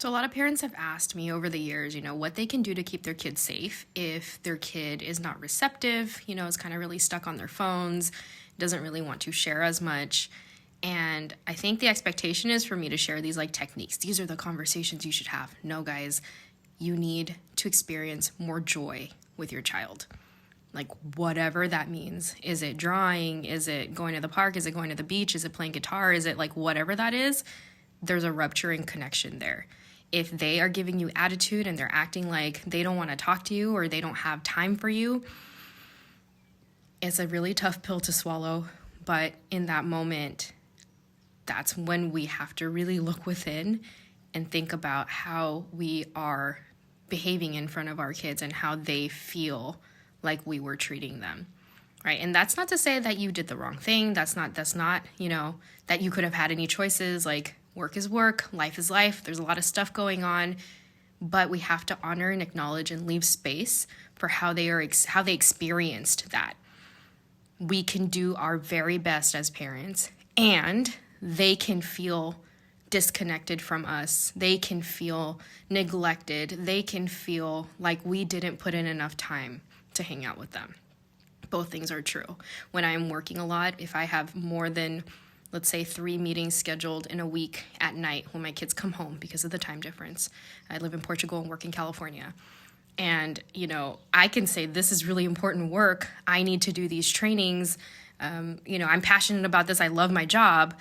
So a lot of parents have asked me over the years, what they can do to keep their kids safe if their kid is not receptive, is kind of really stuck on their phones, doesn't really want to share as much. And I think the expectation is for me to share these techniques. These are the conversations you should have. No, guys, you need to experience more joy with your child. Whatever that means. Is it drawing? Is it going to the park? Is it going to the beach? Is it playing guitar? Is it whatever that is? There's a rupture in connection there. If they are giving you attitude and they're acting like they don't want to talk to you or they don't have time for you, it's a really tough pill to swallow. But in that moment, that's when we have to really look within and think about how we are behaving in front of our kids and how they feel like we were treating them, right? And that's not to say that you did the wrong thing. That's not, that you could have had any choices. Work is work, life is life. There's a lot of stuff going on, but we have to honor and acknowledge and leave space for how they experienced that. We can do our very best as parents, and they can feel disconnected from us. They can feel neglected. They can feel like we didn't put in enough time to hang out with them. Both things are true. When I'm working a lot, if I have more than, let's say, 3 meetings scheduled in a week at night when my kids come home because of the time difference. I live in Portugal and work in California. And, I can say this is really important work. I need to do these trainings. I'm passionate about this. I love my job.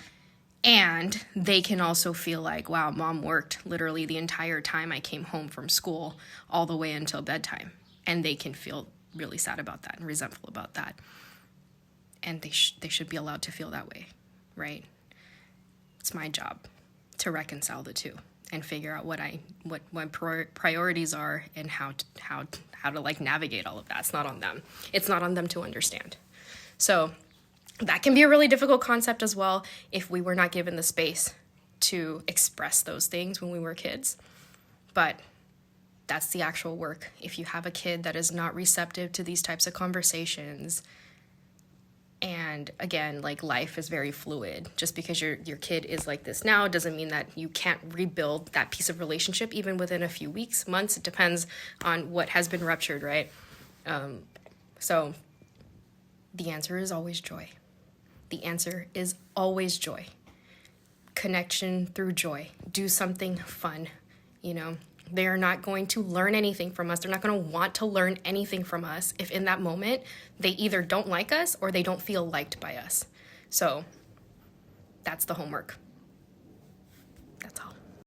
And they can also feel like, wow, mom worked literally the entire time I came home from school all the way until bedtime. And they can feel really sad about that and resentful about that. And they should be allowed to feel that way, right? It's my job to reconcile the two and figure out what my priorities are and how to navigate all of that. It's not on them. It's not on them to understand. So that can be a really difficult concept as well if we were not given the space to express those things when we were kids. But that's the actual work. If you have a kid that is not receptive to these types of conversations, and again, life is very fluid. Just because your kid is like this now doesn't mean that you can't rebuild that piece of relationship even within a few weeks, months. It depends on what has been ruptured, right? So the answer is always joy. The answer is always joy. Connection through joy. Do something fun, They're not going to learn anything from us. They're not going to want to learn anything from us if in that moment they either don't like us or they don't feel liked by us. So that's the homework. That's all.